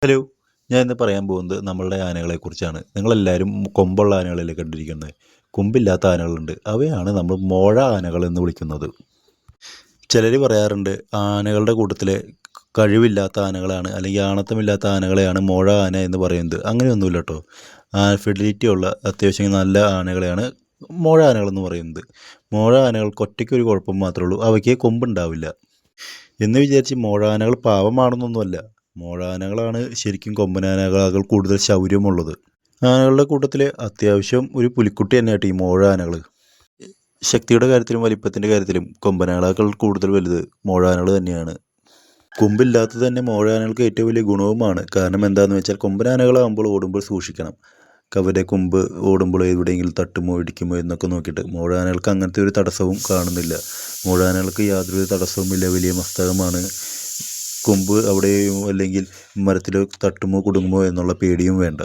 Hello, ഞാൻ ഇന്ന് പറയാൻ പോകുന്നത് നമ്മളുടെ ആനകളെക്കുറിച്ചാണ്. നിങ്ങളെല്ലാവരും കൊമ്പുള്ള ആനകളല്ലേ കണ്ടിരിക്കുന്നത്. കൊമ്പില്ലാത്ത ആനകളുണ്ട്. അവയാണ് നമ്മൾ മോഴ ആനകൾ എന്ന് വിളിക്കുന്നത്. ചിലർ പറയാറുണ്ട് ആനകളുടെ കൂട്ടത്തിലെ കഴിവില്ലാത്ത ആനകളാണ് അല്ലെങ്കിൽ ആണത്തമില്ലാത്ത ആനകളെയാണ് മോഴ ആന എന്ന് പറയുന്നത്. അങ്ങനെയൊന്നുമില്ല കേട്ടോ. ഫെഡിലിറ്റി ഉള്ള അത്യാവശ്യം നല്ല ആനകളെയാണ് മോഴ ആനകളെന്ന് പറയുന്നത്. മോഴ ആനകൾക്ക് ഒറ്റയ്ക്കൊരു കുഴപ്പം മാത്രമേ ഉള്ളൂ, അവയ്ക്ക് കൊമ്പുണ്ടാവില്ല എന്ന് വിചാരിച്ച് മോഴ ആനകൾ പാവമാണെന്നൊന്നുമല്ല. മോഴാനകളാണ് ശരിക്കും കൊമ്പനാനകളാകൾ കൂടുതൽ ശൗര്യമുള്ളത്. ആനകളുടെ കൂട്ടത്തിൽ അത്യാവശ്യം ഒരു പുലിക്കുട്ടി തന്നെയായിട്ട് ഈ മോഴ ആനകൾ. ശക്തിയുടെ കാര്യത്തിലും വലിപ്പത്തിൻ്റെ കാര്യത്തിലും കൊമ്പനാനകളാക്കൾ കൂടുതൽ വലുത് മോഴാനകൾ തന്നെയാണ്. കൊമ്പില്ലാത്തത് തന്നെ മോഴാനകൾക്ക് ഏറ്റവും വലിയ ഗുണവുമാണ്. കാരണം എന്താണെന്ന് വെച്ചാൽ കൊമ്പനാനകളാകുമ്പോൾ ഓടുമ്പോൾ സൂക്ഷിക്കണം. അവരുടെ കൊമ്പ് ഓടുമ്പോൾ എവിടെയെങ്കിലും തട്ടുമോ ഇടിക്കുമോ എന്നൊക്കെ നോക്കിയിട്ട്. മോഴാനകൾക്ക് അങ്ങനത്തെ ഒരു തടസ്സവും കാണുന്നില്ല. മോഴാനകൾക്ക് യാതൊരു തടസ്സവുമില്ല, വലിയ മസ്തകമാണ്. കൊമ്പ് അവിടെയോ അല്ലെങ്കിൽ മരത്തിൽ തട്ടുമോ കുടുങ്ങുമോ എന്നുള്ള പേടിയും വേണ്ട.